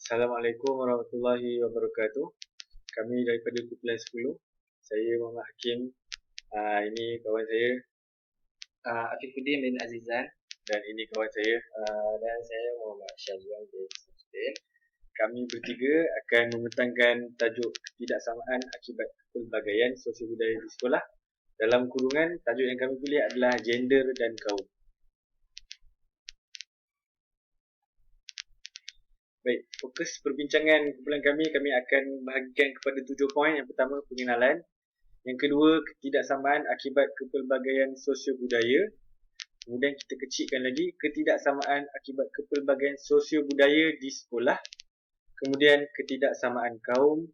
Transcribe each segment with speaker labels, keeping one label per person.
Speaker 1: Assalamualaikum warahmatullahi wabarakatuh. Kami daripada Kumpulan 10. Saya Muhammad Hakim. Ini kawan saya.
Speaker 2: Afifuddin bin Azizan.
Speaker 1: Dan ini kawan saya.
Speaker 2: Dan saya Muhammad Syazwan bin Samsudin.
Speaker 1: Kami bertiga akan membentangkan tajuk ketidaksamaan akibat kepelbagaian sosial budaya di sekolah. Dalam kurungan, tajuk yang kami pilih adalah gender dan kaum. Baik, fokus perbincangan kumpulan kami akan bahagikan kepada 7 poin. Yang pertama, pengenalan. Yang kedua, ketidaksamaan akibat kepelbagaian sosial budaya. Kemudian kita kecilkan lagi, ketidaksamaan akibat kepelbagaian sosial budaya di sekolah. Kemudian ketidaksamaan kaum.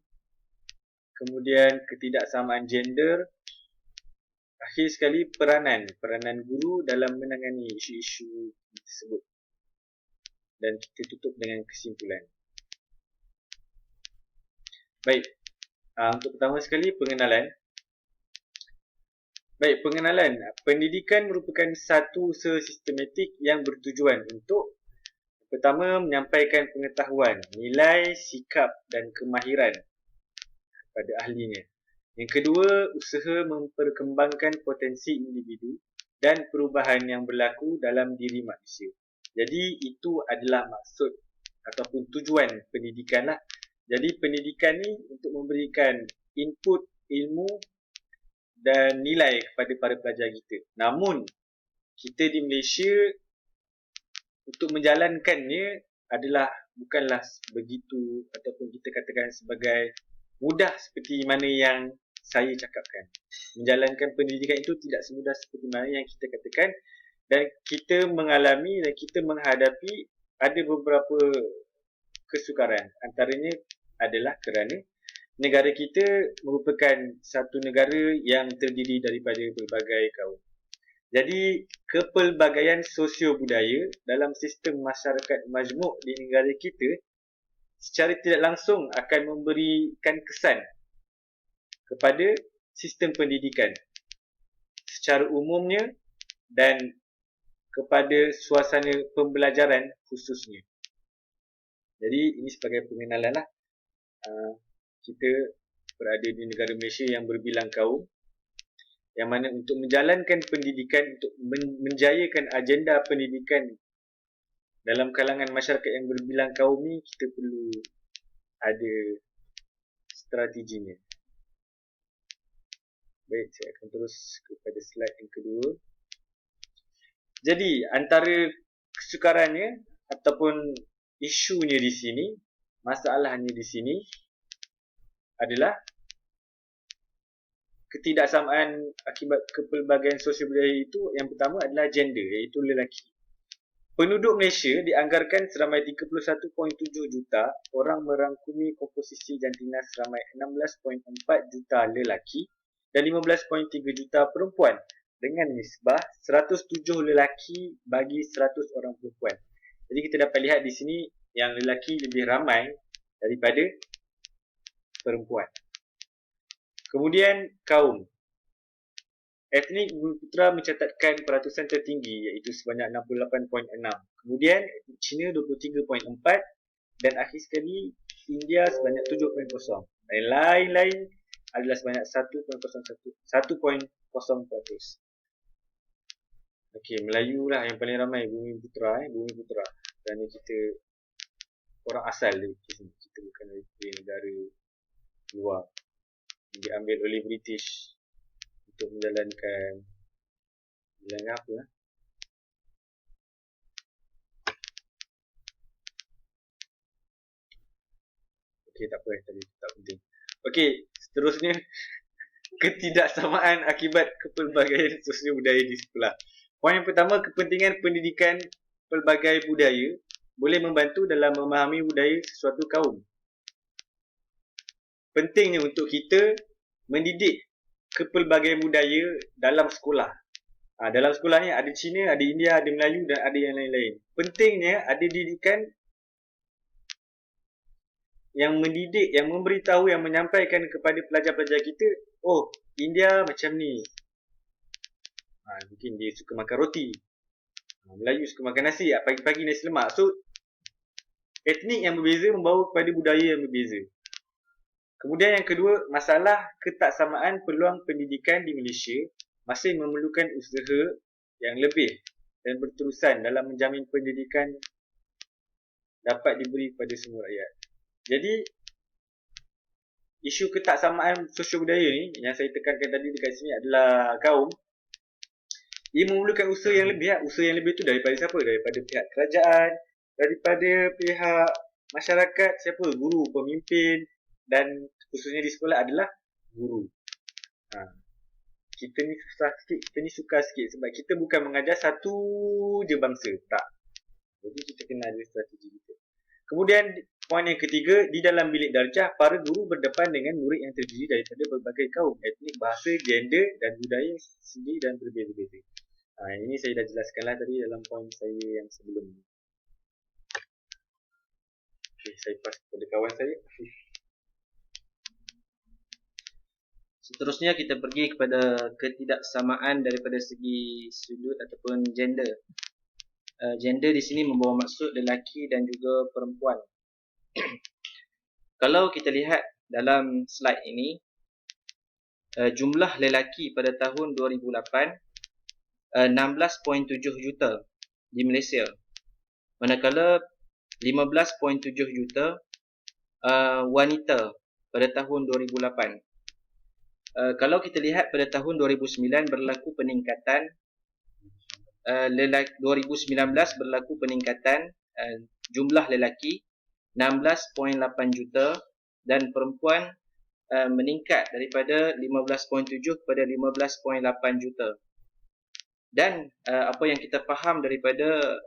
Speaker 1: Kemudian ketidaksamaan gender. Akhir sekali, peranan guru dalam menangani isu-isu tersebut. Dan kita tutup dengan kesimpulan. Baik, untuk pertama sekali, pengenalan. Baik, pengenalan. Pendidikan merupakan satu usaha sistematik yang bertujuan untuk pertama, menyampaikan pengetahuan, nilai, sikap dan kemahiran kepada ahlinya. Yang kedua, usaha memperkembangkan potensi individu dan perubahan yang berlaku dalam diri manusia. Jadi, itu adalah maksud ataupun tujuan pendidikan lah. Jadi, pendidikan ni untuk memberikan input ilmu dan nilai kepada para pelajar kita. Namun, kita di Malaysia untuk menjalankannya adalah bukanlah begitu ataupun kita katakan sebagai mudah seperti mana yang saya cakapkan. Menjalankan pendidikan itu tidak semudah seperti mana yang kita katakan, dan kita mengalami dan kita menghadapi ada beberapa kesukaran. Antaranya adalah kerana negara kita merupakan satu negara yang terdiri daripada pelbagai kaum. Jadi, kepelbagaian sosio-budaya dalam sistem masyarakat majmuk di negara kita secara tidak langsung akan memberikan kesan kepada sistem pendidikan secara umumnya dan kepada suasana pembelajaran khususnya. Jadi, ini sebagai pengenalan lah. Kita berada di negara Malaysia yang berbilang kaum, yang mana untuk menjalankan pendidikan, untuk menjayakan agenda pendidikan dalam kalangan masyarakat yang berbilang kaum ni, kita perlu ada strateginya. Baik, saya akan terus kepada slide yang kedua. Jadi, antara kesukarannya ataupun isunya di sini, masalahnya di sini adalah ketidaksamaan akibat kepelbagaian sosial budaya itu. Yang pertama adalah gender, iaitu lelaki. Penduduk Malaysia dianggarkan seramai 31.7 juta, orang merangkumi komposisi jantina seramai 16.4 juta lelaki dan 15.3 juta perempuan, dengan nisbah 107 lelaki bagi 100 orang perempuan. Jadi kita dapat lihat di sini yang lelaki lebih ramai daripada perempuan. Kemudian kaum. Etnik Bumiputera mencatatkan peratusan tertinggi, iaitu sebanyak 68.6. Kemudian China 23.4 dan akhir sekali India sebanyak 7.0. Dan lain-lain adalah sebanyak 1.0%. Okey, Melayu lah yang paling ramai, Bumiputera. Bumiputera. Kerana kita orang asal dari sini. Kita bukan dari negara luar. Diambil oleh British untuk menjalankan apa lah. Okey, tak apa, tadi tak penting. Okey, seterusnya ketidaksamaan akibat kepelbagaian sosial budaya di sekolah. Poin yang pertama, kepentingan pendidikan pelbagai budaya boleh membantu dalam memahami budaya sesuatu kaum. Pentingnya untuk kita mendidik kepelbagaian budaya dalam sekolah. Dalam sekolah ni ada Cina, ada India, ada Melayu dan ada yang lain-lain. Pentingnya ada didikan yang mendidik, yang memberitahu, yang menyampaikan kepada pelajar-pelajar kita, oh, India macam ni. Mungkin dia suka makan roti. Melayu suka makan nasi, pagi-pagi nasi lemak. So, etnik yang berbeza membawa kepada budaya yang berbeza. Kemudian yang kedua, masalah ketaksamaan peluang pendidikan di Malaysia masih memerlukan usaha yang lebih dan berterusan dalam menjamin pendidikan dapat diberi kepada semua rakyat. Jadi, isu ketaksamaan sosial budaya ni yang saya tekankan tadi dekat sini adalah kaum. Ia memerlukan usaha yang lebih. Usaha yang lebih tu daripada siapa? Daripada pihak kerajaan, daripada pihak masyarakat, siapa? Guru, pemimpin, dan khususnya di sekolah adalah guru. Kita ni susah sikit, kita ni sukar sikit sebab kita bukan mengajar satu je bangsa, tak. Jadi kita kena ada strategi kita. Kemudian poin yang ketiga, di dalam bilik darjah, para guru berdepan dengan murid yang terdiri daripada berbagai kaum, etnik, bahasa, gender dan budaya sendiri dan berbeza-beza. Ini saya dah jelaskanlah tadi dalam poin saya yang sebelum ni. Okay, saya pass kepada kawan saya.
Speaker 3: Seterusnya kita pergi kepada ketidaksamaan daripada segi sudut ataupun gender. Gender di sini membawa maksud lelaki dan juga perempuan. Kalau kita lihat dalam slide ini, jumlah lelaki pada tahun 2008 16.7 juta di Malaysia, manakala 15.7 juta wanita pada tahun 2008. Kalau kita lihat pada tahun 2009 berlaku peningkatan, 2019 berlaku peningkatan jumlah lelaki 16.8 juta dan perempuan meningkat daripada 15.7 kepada 15.8 juta. Dan apa yang kita faham daripada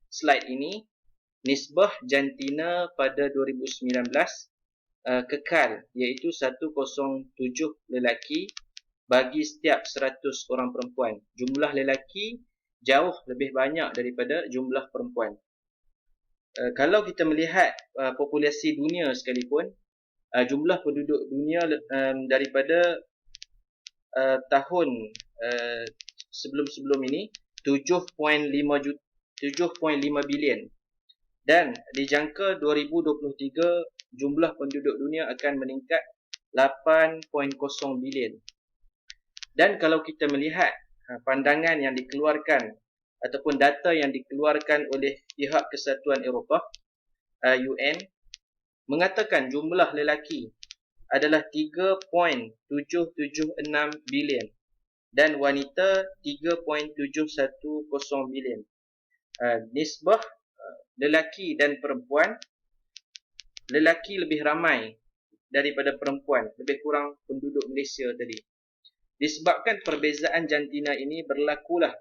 Speaker 3: slide ini, nisbah jantina pada 2019 kekal, iaitu 107 lelaki bagi setiap 100 orang perempuan. Jumlah lelaki jauh lebih banyak daripada jumlah perempuan. Kalau kita melihat populasi dunia sekalipun, jumlah penduduk dunia daripada tahun sebelum-sebelum ini 7.5 bilion, dan dijangka 2023 jumlah penduduk dunia akan meningkat 8.0 bilion. Dan kalau kita melihat pandangan yang dikeluarkan ataupun data yang dikeluarkan oleh pihak Kesatuan Eropah, UN, mengatakan jumlah lelaki adalah 3.776 bilion dan wanita 3.710 bilion. Nisbah lelaki dan perempuan, lelaki lebih ramai daripada perempuan, lebih kurang penduduk Malaysia tadi. Disebabkan perbezaan jantina ini, berlakulah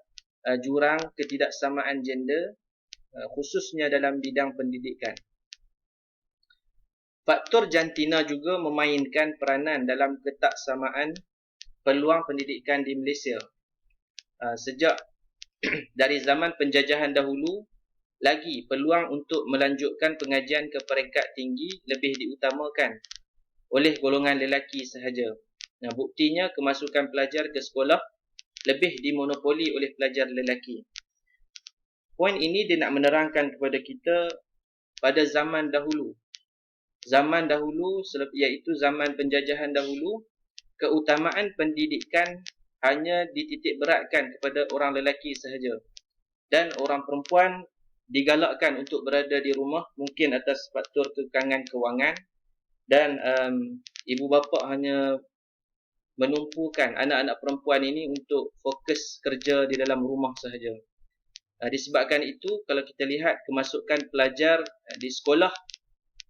Speaker 3: jurang ketidaksamaan gender, khususnya dalam bidang pendidikan. Faktor jantina juga memainkan peranan dalam ketaksamaan peluang pendidikan di Malaysia. Sejak dari zaman penjajahan dahulu, lagi peluang untuk melanjutkan pengajian ke peringkat tinggi lebih diutamakan oleh golongan lelaki sahaja. Buktinya kemasukan pelajar ke sekolah lebih dimonopoli oleh pelajar lelaki. Poin ini dia nak menerangkan kepada kita pada zaman dahulu. Zaman dahulu, iaitu zaman penjajahan dahulu, keutamaan pendidikan hanya dititik beratkan kepada orang lelaki sahaja. Dan orang perempuan digalakkan untuk berada di rumah, mungkin atas faktor kekangan kewangan, dan ibu bapa hanya menumpukan anak-anak perempuan ini untuk fokus kerja di dalam rumah sahaja. Disebabkan itu, kalau kita lihat kemasukan pelajar di sekolah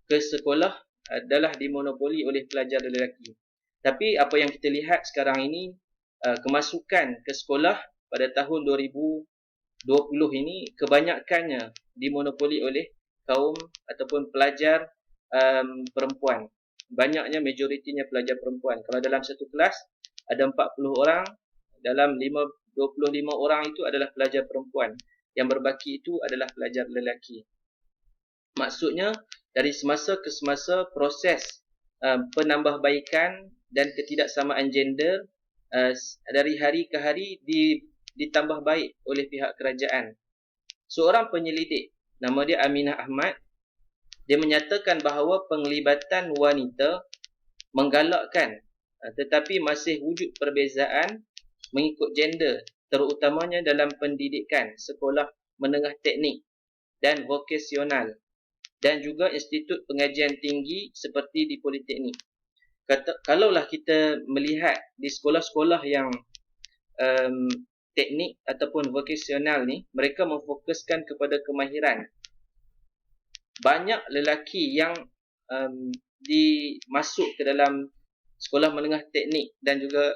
Speaker 3: ke sekolah adalah dimonopoli oleh pelajar lelaki. Tapi apa yang kita lihat sekarang ini, kemasukan ke sekolah pada tahun 2020 ini kebanyakannya dimonopoli oleh kaum ataupun pelajar perempuan. Banyaknya, majoritinya pelajar perempuan. Kalau dalam satu kelas ada 40 orang, dalam 25 orang itu adalah pelajar perempuan. Yang berbaki itu adalah pelajar lelaki. Maksudnya, dari semasa ke semasa, proses penambahbaikan dan ketidaksamaan gender dari hari ke hari ditambah baik oleh pihak kerajaan. Seorang penyelidik nama dia Aminah Ahmad. Dia menyatakan bahawa penglibatan wanita menggalakkan, tetapi masih wujud perbezaan mengikut gender, terutamanya dalam pendidikan sekolah menengah teknik dan vokasional dan juga institut pengajian tinggi seperti di politeknik. Kalaulah kita melihat di sekolah-sekolah yang teknik ataupun vokasional ni, mereka memfokuskan kepada kemahiran. Banyak lelaki yang dimasuk ke dalam sekolah menengah teknik dan juga